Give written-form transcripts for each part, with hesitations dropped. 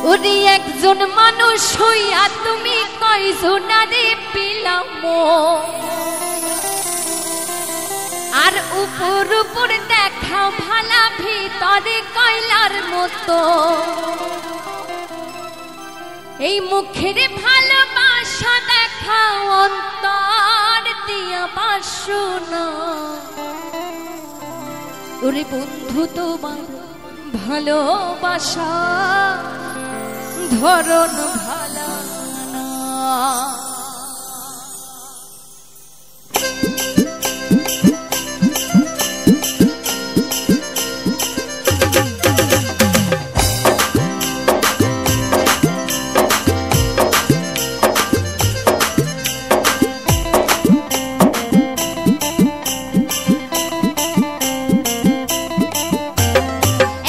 ওরে একজন মানুষ হইয়া তুমি কয়জনারে পিলাম আর উপর উপর দেখাও ভালা ভিতরে কয়লার মতো এই মুখের ভালোবাসা দেখাও অন্তর দিয়া বাসনা ওরে বন্ধু তোমার ভালোবাসা ধরন ভালা না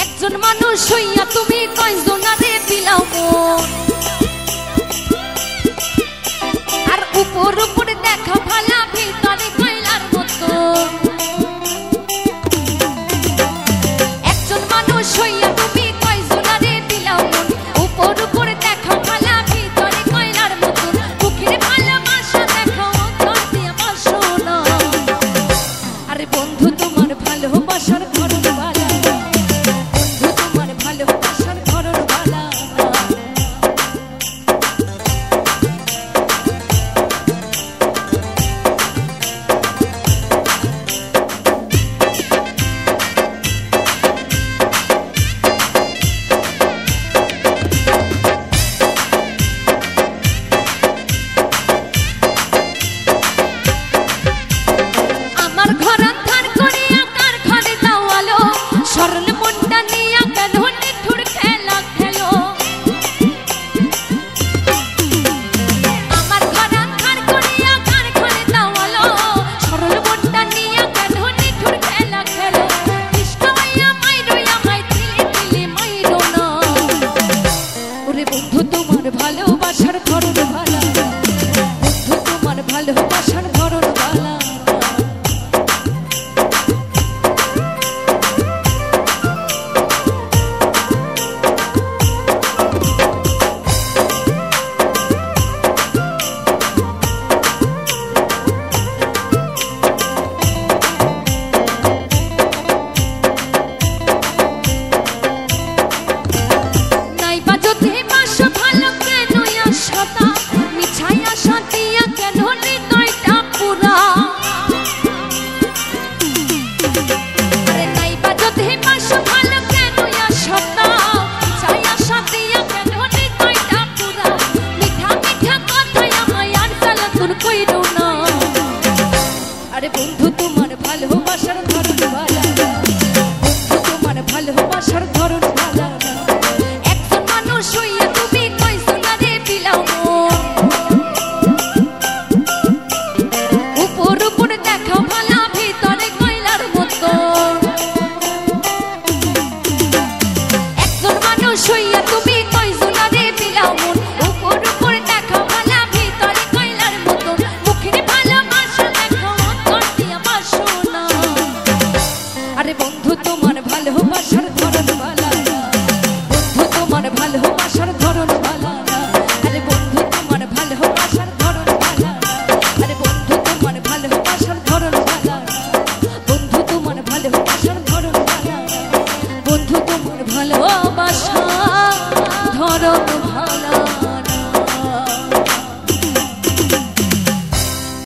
একজন মানুষ হইয়া তুমি কয়জনারে বিলাও আর উপর উপর দেখা ভালা ভিতরে কয়লার মতো একজন মানুষ হইয়া তুমি কয়জনারে বিলাও উপর উপর দেখা ভালা ভিতরে কয়লার মতো মুখের ভালোবাসা দেখাও অন্তর দিয়া বাসনা আরে বন্ধু তোমার ভালোবাসার ধরন ভালা বন্ধু তোমার ভালোবাসার ধরন ভালা আমার ঘর আন্ধার করিয়া কার ঘরে দাওয়ালো সরল মনটা নিয়া কেন নিঠুর খেলা খেলো আমার ঘর আন্ধার করিয়া কার ঘরে দাওয়ালো সরল মনটা নিয়া কেন নিঠুর খেলা খেলো কৃষ্ণমাইয়া মাইরইয়া মাই দিলে দিলে মাইরো না ওরে বন্ধু তোমার ভালোবাসার ধরন ভালা বন্ধু তোমার ভালোবাসার ধরন ভালা নাইবা যদি বাস ভালো কেন আশাটা মিছাই আশা দিয়া কেন হৃদয়টা পুরা আরে নাইবা যদি বাস ভালো কেন আশাটা মিছাই আশা দিয়া কেন হৃদয়টা পুরা মিঠা মিঠা কথায় আমায় আর জ্বালাতন কইরো না আরে বন্ধু তোমার ভালোবাসার ধরন ভালা বন্ধু তোমার ভালোবাসার ধরন ভালা একজন মানুষ হইয়া তুমি কয়জনারে বিলাও উপর উপর দেখাও ভালা ভিতরে কয়লার মতো একজন মানুষ হইয়া তুমি কয়জনারে বিলাও উপর উপর দেখাও ভালা ভিতরে কয়লার মতো মুখের ভালোবাসা দেখাও অন্তর দিয়া বাসনা আরে বন্ধু তোমার ভালোবাসার ধরন ভালা বন্ধু তোমার ভালোবাসার ধরন ভালা আরে বন্ধু তোমার ভালোবাসার ধরন ভালা আরে বন্ধু তোমার ভালোবাসার ধরন ভালা বন্ধু তোমার ভালোবাসার ধরন ভালা বন্ধু তোমার ভালোবাসা ধরন